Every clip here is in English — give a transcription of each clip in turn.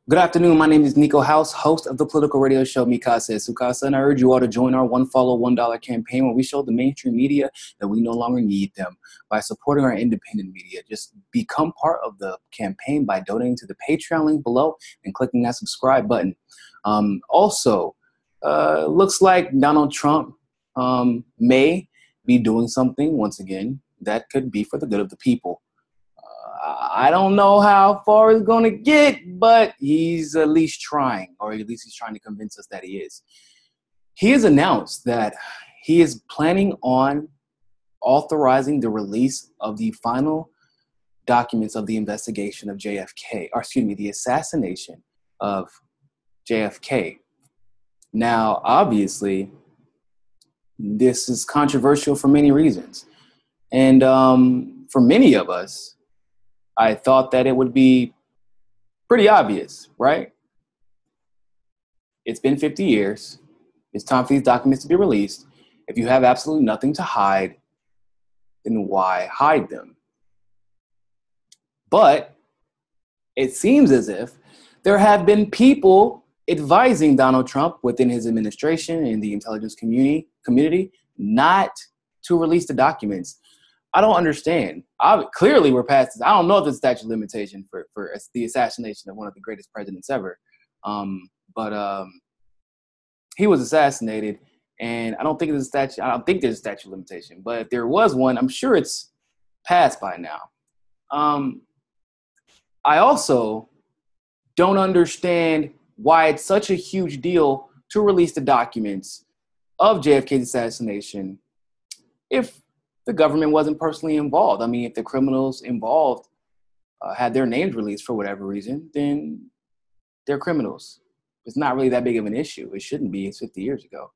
Good afternoon. My name is Niko House, host of the political radio show Mikasa Sukasa, and I urge you all to join our One Follow, $1 campaign where we show the mainstream media that we no longer need them by supporting our independent media. Just become part of the campaign by donating to the Patreon link below and clicking that subscribe button. Looks like Donald Trump may be doing something, once again, that could be for the good of the people. I don't know how far it's going to get, but he's at least trying, or at least he's trying to convince us that he is. He has announced that he is planning on authorizing the release of the final documents of the investigation of JFK, or excuse me, the assassination of JFK. Now, obviously, this is controversial for many reasons. And for many of us, I thought that it would be pretty obvious, right? It's been 50 years. It's time for these documents to be released. If you have absolutely nothing to hide, then why hide them? But it seems as if there have been people advising Donald Trump within his administration and the intelligence community not to release the documents. I don't understand. Clearly, we're past this. I don't know if it's statute of limitation for the assassination of one of the greatest presidents ever. He was assassinated, and I don't think there's a statute of limitation. But if there was one, I'm sure it's passed by now. I also don't understand why it's such a huge deal to release the documents of JFK's assassination if the government wasn't personally involved. I mean, if the criminals involved had their names released for whatever reason, then they're criminals. It's not really that big of an issue. It shouldn't be. It's 50 years ago.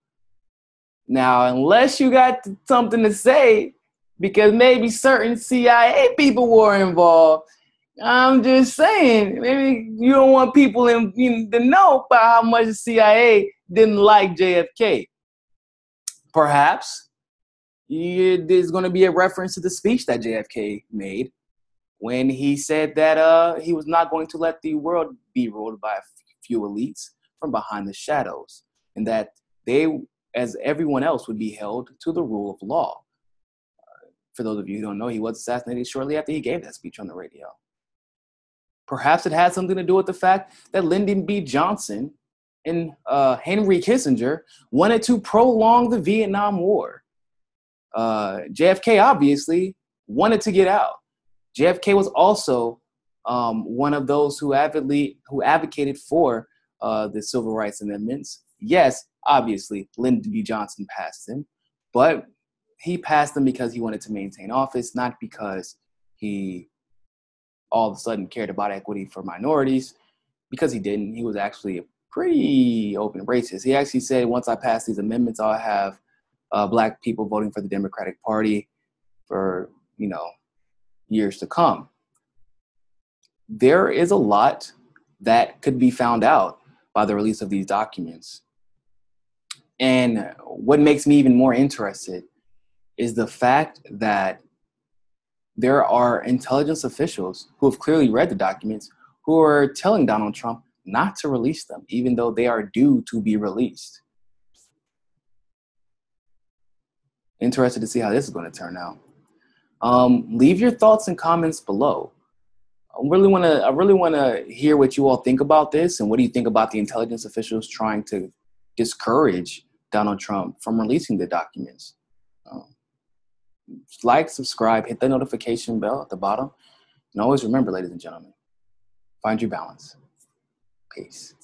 Now, unless you got something to say, because maybe certain CIA people were involved, I'm just saying, maybe you don't want people to know about how much the CIA didn't like JFK. Perhaps there's going to be a reference to the speech that JFK made when he said that he was not going to let the world be ruled by a few elites from behind the shadows, and that they, as everyone else, would be held to the rule of law. For those of you who don't know, he was assassinated shortly after he gave that speech on the radio. Perhaps it had something to do with the fact that Lyndon B. Johnson and Henry Kissinger wanted to prolong the Vietnam War. JFK obviously wanted to get out. JFK was also one of those who advocated for the Civil Rights Amendments. Yes, obviously, Lyndon B. Johnson passed them, but he passed them because he wanted to maintain office, not because he all of a sudden cared about equity for minorities, because he didn't. He was actually a pretty open racist. He actually said, once I pass these amendments, I'll have Black people voting for the Democratic Party for, years to come. There is a lot that could be found out by the release of these documents. And what makes me even more interested is the fact that there are intelligence officials who have clearly read the documents who are telling Donald Trump not to release them, even though they are due to be released. Interested to see how this is going to turn out. Leave your thoughts and comments below. I really want to hear what you all think about this, and what do you think about the intelligence officials trying to discourage Donald Trump from releasing the documents? Like, subscribe, hit the notification bell at the bottom, and always remember, ladies and gentlemen, find your balance. Peace.